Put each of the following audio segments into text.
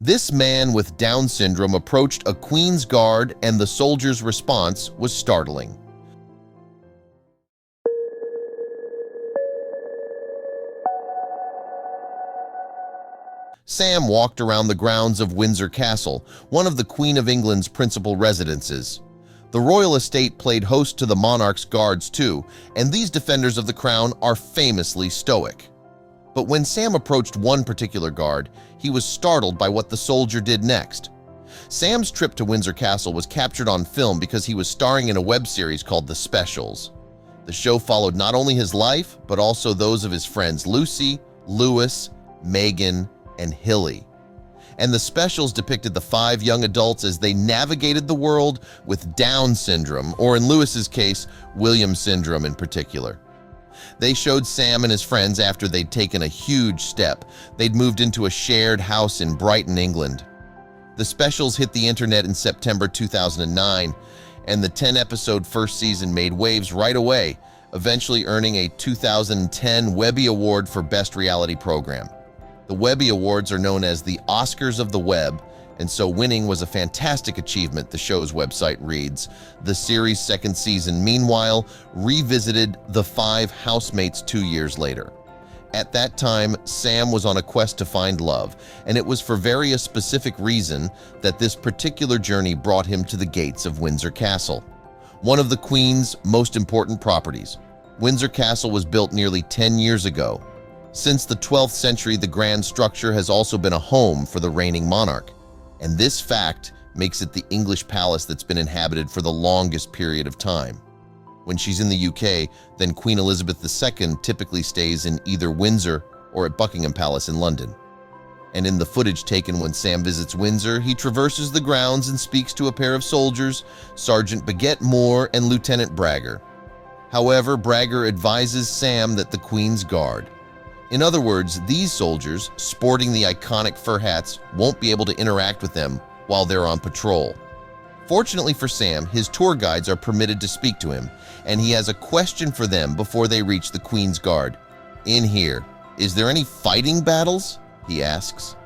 This man with Down syndrome approached a Queen's Guard, and the soldier's response was startling. Sam walked around the grounds of Windsor Castle, one of the Queen of England's principal residences. The royal estate played host to the monarch's guards too, and these defenders of the crown are famously stoic. But when Sam approached one particular guard, he was startled by what the soldier did next. Sam's trip to Windsor Castle was captured on film because he was starring in a web series called The Specials. The show followed not only his life, but also those of his friends Lucy, Lewis, Megan, and Hilly. And The Specials depicted the 5 young adults as they navigated the world with Down syndrome, or in Lewis's case, Williams syndrome in particular. They showed Sam and his friends after they'd taken a huge step. They'd moved into a shared house in Brighton, England. The Specials hit the internet in September 2009, and the 10-episode first season made waves right away, eventually earning a 2010 Webby Award for Best Reality Program. The Webby Awards are known as the Oscars of the Web, and so winning was a fantastic achievement, the show's website reads. The series' second season, meanwhile, revisited the 5 housemates 2 years later. At that time, Sam was on a quest to find love, and it was for very specific reason that this particular journey brought him to the gates of Windsor Castle, one of the Queen's most important properties. Windsor Castle was built nearly 10 years ago. Since the 12th century, the grand structure has also been a home for the reigning monarch, and this fact makes it the English palace that's been inhabited for the longest period of time. When she's in the UK, then Queen Elizabeth II typically stays in either Windsor or at Buckingham Palace in London. And in the footage taken when Sam visits Windsor, he traverses the grounds and speaks to a pair of soldiers, Sergeant Baguette Moore and Lieutenant Bragger. However, Bragger advises Sam that the Queen's Guard. In other words, these soldiers, sporting the iconic fur hats, won't be able to interact with them while they're on patrol. Fortunately for Sam, his tour guides are permitted to speak to him, and he has a question for them before they reach the Queen's Guard. "In here, is there any fighting battles?" he asks.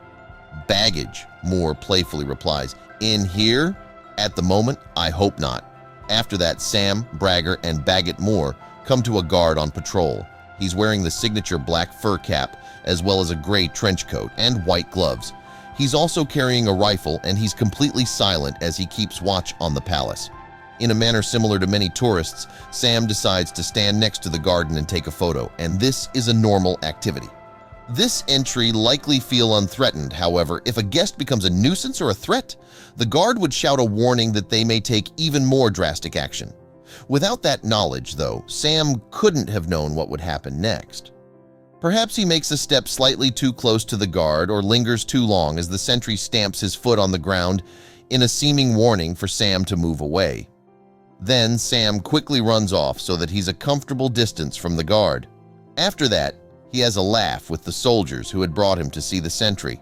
"Baggage," Moore playfully replies. "In here? At the moment, I hope not." After that, Sam, Bragger, and Baguette Moore come to a guard on patrol. He's wearing the signature black fur cap, as well as a gray trench coat and white gloves. He's also carrying a rifle, and he's completely silent as he keeps watch on the palace. In a manner similar to many tourists, Sam decides to stand next to the garden and take a photo, and this is a normal activity. This entry likely feel unthreatened. However, if a guest becomes a nuisance or a threat, the guard would shout a warning that they may take even more drastic action. Without that knowledge, though, Sam couldn't have known what would happen next. Perhaps he makes a step slightly too close to the guard or lingers too long as the sentry stamps his foot on the ground in a seeming warning for Sam to move away. Then Sam quickly runs off so that he's a comfortable distance from the guard. After that, he has a laugh with the soldiers who had brought him to see the sentry.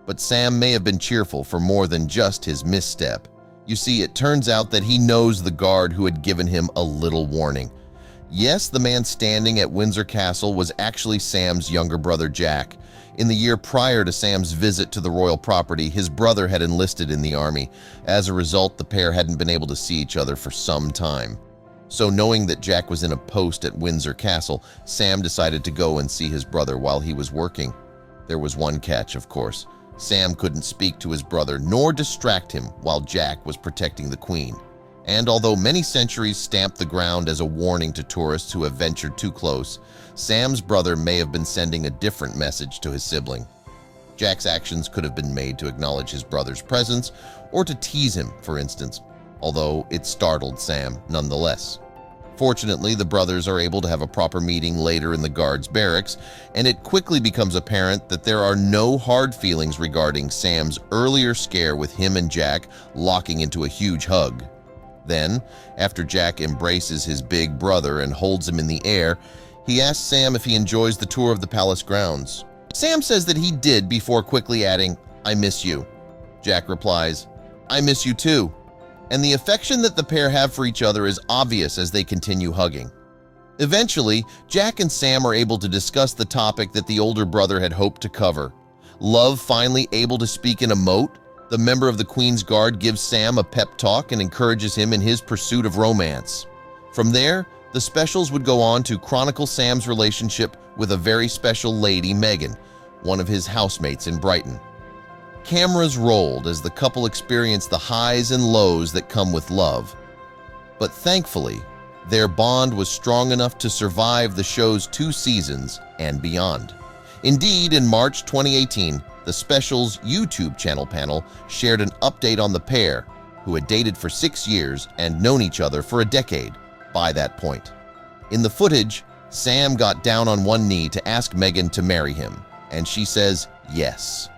But Sam may have been cheerful for more than just his misstep. You see, it turns out that he knows the guard who had given him a little warning. Yes, the man standing at Windsor Castle was actually Sam's younger brother Jack. In the year prior to Sam's visit to the royal property, his brother had enlisted in the army. As a result, the pair hadn't been able to see each other for some time. So knowing that Jack was in a post at Windsor Castle, Sam decided to go and see his brother while he was working. There was one catch, of course. Sam couldn't speak to his brother nor distract him while Jack was protecting the Queen. And although many centuries stamp the ground as a warning to tourists who have ventured too close, Sam's brother may have been sending a different message to his sibling. Jack's actions could have been made to acknowledge his brother's presence or to tease him, for instance, although it startled Sam nonetheless. Fortunately, the brothers are able to have a proper meeting later in the guards' barracks, and it quickly becomes apparent that there are no hard feelings regarding Sam's earlier scare with him and Jack locking into a huge hug. Then, after Jack embraces his big brother and holds him in the air, he asks Sam if he enjoys the tour of the palace grounds. Sam says that he did before quickly adding, "I miss you." Jack replies, "I miss you too." And the affection that the pair have for each other is obvious as they continue hugging. Eventually, Jack and Sam are able to discuss the topic that the older brother had hoped to cover: Love finally able to speak in a moat, the member of the Queen's Guard gives Sam a pep talk and encourages him in his pursuit of romance. From there, the specials would go on to chronicle Sam's relationship with a very special lady, Megan, one of his housemates in Brighton. Cameras rolled as the couple experienced the highs and lows that come with love. But thankfully, their bond was strong enough to survive the show's 2 seasons and beyond. Indeed, in March 2018, the special's YouTube channel panel shared an update on the pair, who had dated for 6 years and known each other for a decade by that point. In the footage, Sam got down on one knee to ask Megan to marry him, and she says yes.